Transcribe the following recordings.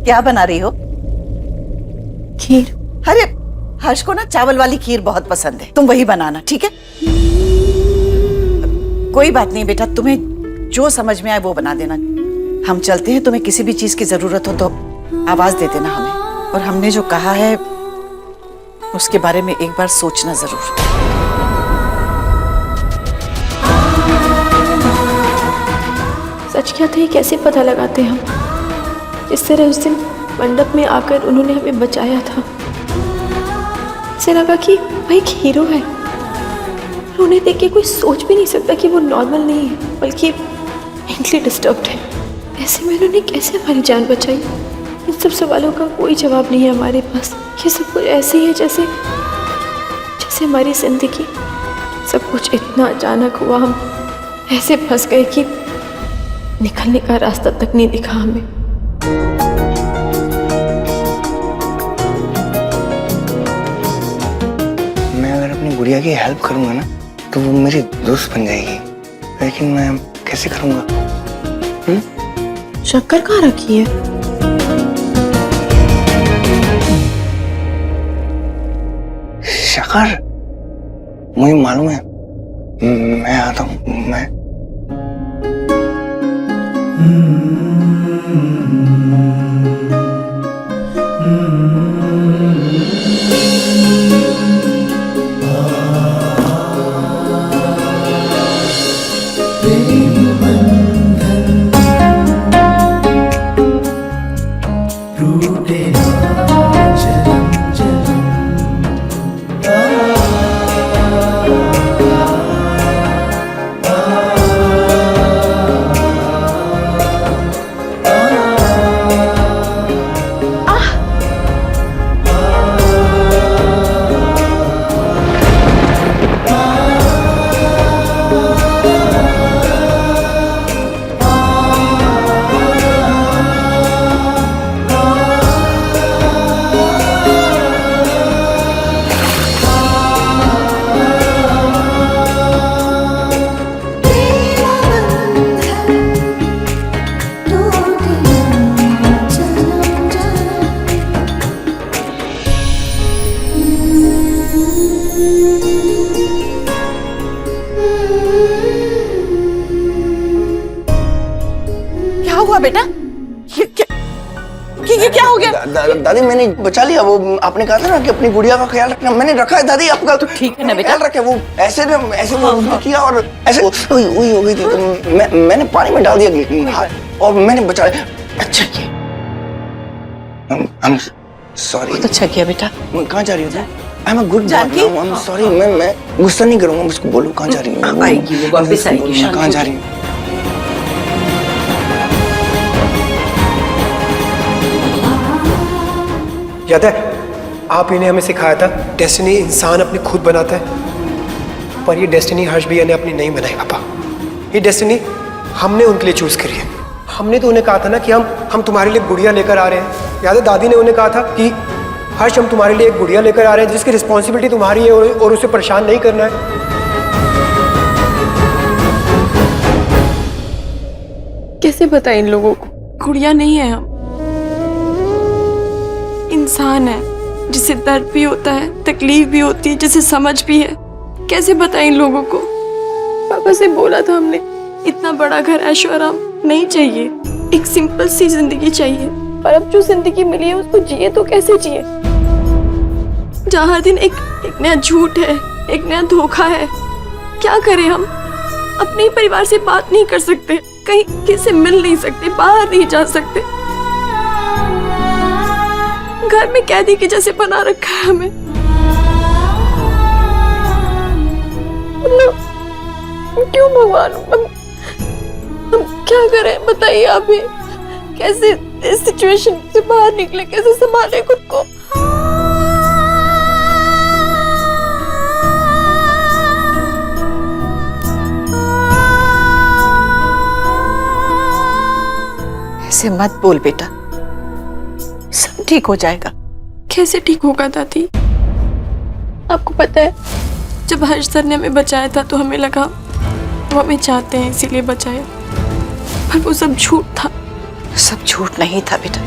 क्या बना रही हो? खीर। अरे हर्ष को ना चावल वाली खीर बहुत पसंद है, तुम वही बनाना, ठीक है? कोई बात नहीं बेटा, तुम्हें जो समझ में आए वो बना देना। हम चलते हैं, तुम्हें किसी भी चीज की जरूरत हो तो आवाज दे देना हमें। और हमने जो कहा है उसके बारे में एक बार सोचना जरूर। सच क्या था ये कैसे पता लगाते हम? जिस तरह उस दिन मंडप में आकर उन्होंने हमें बचाया था, ऐसे लगा कि वह एक हीरो है। उन्हें देख के कोई सोच भी नहीं सकता कि वो नॉर्मल नहीं है बल्कि मेंटली डिस्टर्ब्ड है। ऐसे में उन्होंने कैसे हमारी जान बचाई? इन सब सवालों का कोई जवाब नहीं है हमारे पास। ये सब कुछ ऐसे ही है जैसे हमारी जिंदगी। सब कुछ इतना अचानक हुआ, हम ऐसे फंस गए कि निकलने का रास्ता तक नहीं दिखा हमें। मैं अगर अपनी गुड़िया की हेल्प करूंगा ना तो वो मेरी दोस्त बन जाएगी, लेकिन मैं कैसे करूंगा? शक्कर कहाँ रखी है? शक्कर? मुझे मालूम है, मैं आता हूँ। मैं बेटा ये क्या हो गया? दादी मैंने बचा लिया। वो आपने कहा था ना कि अपनी गुड़िया का ख्याल रखना, मैंने रखा है दादी। आपका तो ठीक है ना बेटा, ख्याल रखे। वो ऐसे वो किया और ऐसे हुई हो गई थी तो मैंने पानी में डाल दिया और मैंने बचा लिया। अच्छा किया। I'm sorry। बहुत अच्छा किया बेटा। कहाँ जा रही हो? I'm a good Janaki? dad now। I'm sorry। मैं गुस्सा नहीं करूँगा, मुझको बोलो कहाँ जा रही हूँ? आएगी वो वापस आएगी। कहाँ जा रही हूँ? याद है आप ही ने हमें सिखाया था डेस्टिनी इंसान अपनी खुद बनाता है, पर ये डेस्टिनी हर्ष भैया ने अपनी नहीं बनाई पापा। ये डेस्टिनी हमने उनके लिए चूज करी है। हमने तो उन्हें कहा था ना कि हम तुम्हारे लिए गुड़िया लेकर आ रहे हैं। याद है दादी ने उन्हें कहा था कि हर्ष हम तुम्हारे लिए एक गुड़िया लेकर आ रहे हैं जिसकी रिस्पॉन्सिबिलिटी तुम्हारी है और उसे परेशान नहीं करना है। कैसे बताएं इन लोगों को? गुड़िया नहीं है, हम इंसान है जिसे दर्द भी होता है, तकलीफ भी होती है, जिसे समझ भी है। कैसे बताएं इन लोगों को? पापा से बोला था हमने, इतना बड़ा घर ऐशो आराम नहीं चाहिए, एक सिंपल सी जिंदगी चाहिए। पर अब जो जिंदगी मिली है उसको जिए तो कैसे जिए? जहाँ हर दिन एक नया झूठ है, एक नया धोखा है। क्या करें हम? अपने परिवार से बात नहीं कर सकते, कहीं किसी से मिल नहीं सकते, बाहर नहीं जा सकते, घर में कैदी की जैसे बना रखा है हमें। क्यों भगवान, हम क्या करें बताइए आप ही? कैसे इस सिचुएशन से बाहर निकले, कैसे संभाले खुद को? ऐसे मत बोल बेटा, सब ठीक हो जाएगा। कैसे ठीक होगा दादी? आपको पता है जब हर्ष सर ने हमें बचाया था तो हमें लगा वो हमें चाहते हैं इसीलिए बचाया, पर वो सब झूठ था। सब झूठ नहीं था बेटा,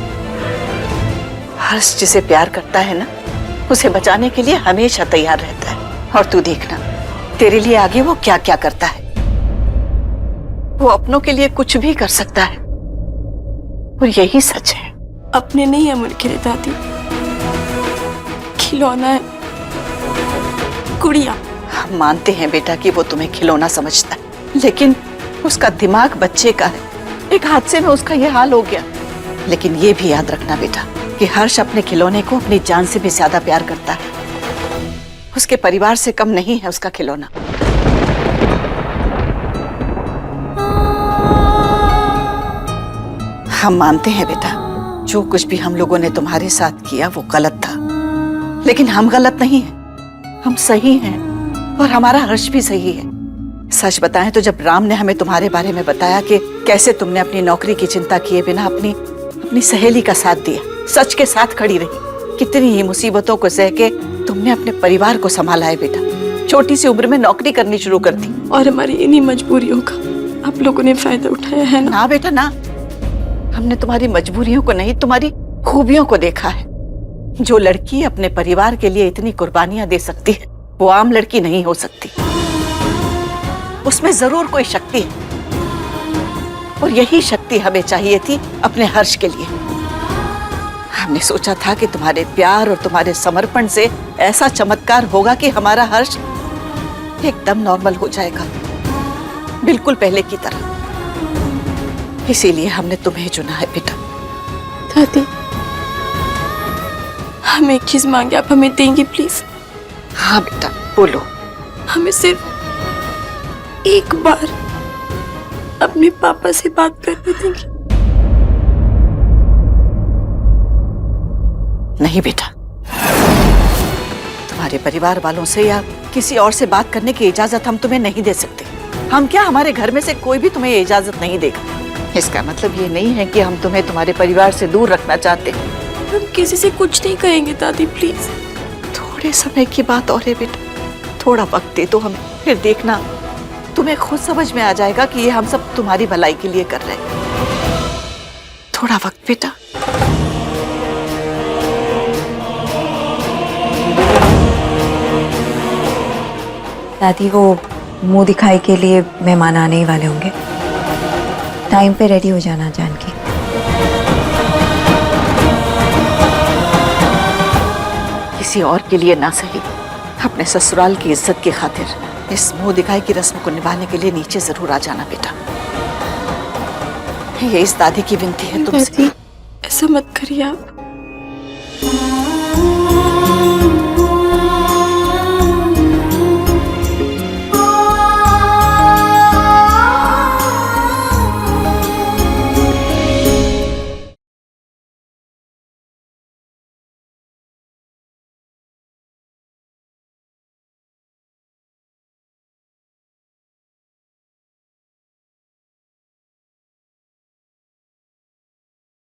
हर्ष जिसे प्यार करता है ना, उसे बचाने के लिए हमेशा तैयार रहता है। और तू देखना, तेरे लिए आगे वो क्या क्या करता है। वो अपनों के लिए कुछ भी कर सकता है, और यही सच है। अपने नहीं है मुनकिर दादी, खिलौना है, गुड़िया। हम मानते हैं बेटा कि वो तुम्हें खिलौना समझता है, लेकिन उसका दिमाग बच्चे का है। एक हादसे में उसका ये हाल हो गया। लेकिन ये भी याद रखना बेटा कि हर्ष अपने खिलौने को अपनी जान से भी ज्यादा प्यार करता है। उसके परिवार से कम नहीं है उसका खिलौना। हम मानते हैं बेटा, जो कुछ भी हम लोगों ने तुम्हारे साथ किया वो गलत था, लेकिन हम गलत नहीं हैं, हम सही हैं, और हमारा हर्ष भी सही है। सच बताएं तो जब राम ने हमें तुम्हारे बारे में बताया कि कैसे तुमने अपनी नौकरी की चिंता किए बिना अपनी सहेली का साथ दिया, सच के साथ खड़ी रही, कितनी ही मुसीबतों को सह के तुमने अपने परिवार को संभाला है बेटा। छोटी सी उम्र में नौकरी करनी शुरू कर दी। और हमारी इन्हीं मजबूरियों का आप लोगों ने फायदा उठाया है ना? ना बेटा ना, हमने तुम्हारी मजबूरियों को नहीं, तुम्हारी खूबियों को देखा है। जो लड़की अपने परिवार के लिए इतनी कुर्बानियां दे सकती है, वो आम लड़की नहीं हो सकती। उसमें जरूर कोई शक्ति है, और यही शक्ति हमें चाहिए थी अपने हर्ष के लिए। हमने सोचा था कि तुम्हारे प्यार और तुम्हारे समर्पण से ऐसा चमत्कार होगा कि हमारा हर्ष एकदम नॉर्मल हो जाएगा, बिल्कुल पहले की तरह। इसीलिए हमने तुम्हें चुना है बेटा। दादी, हम एक चीज मांगे, आप हमें देंगी प्लीज? हाँ बेटा बोलो। हमें सिर्फ एक बार अपने पापा से बात करने देंगी? नहीं बेटा, तुम्हारे परिवार वालों से या किसी और से बात करने की इजाजत हम तुम्हें नहीं दे सकते। हम क्या, हमारे घर में से कोई भी तुम्हें ये इजाजत नहीं देगा। इसका मतलब ये नहीं है कि हम तुम्हें तुम्हारे परिवार से दूर रखना चाहते। हम किसी से कुछ नहीं कहेंगे दादी, प्लीज। थोड़े समय की बात और है बेटा, थोड़ा वक्त दे दो हमें, फिर देखना तुम्हें खुद समझ में आ जाएगा कि ये हम सब तुम्हारी भलाई के लिए कर रहे हैं। थोड़ा वक्त बेटा। दादी, वो मुंह दिखाई के लिए मेहमान आने ही वाले होंगे। टाइम पे रेडी हो जाना जानकी। किसी और के लिए ना सही, अपने ससुराल की इज्जत की खातिर इस मुंह दिखाई की रस्म को निभाने के लिए नीचे जरूर आ जाना बेटा। ये इस दादी की विनती है तुमसे। ऐसा मत करिए आप।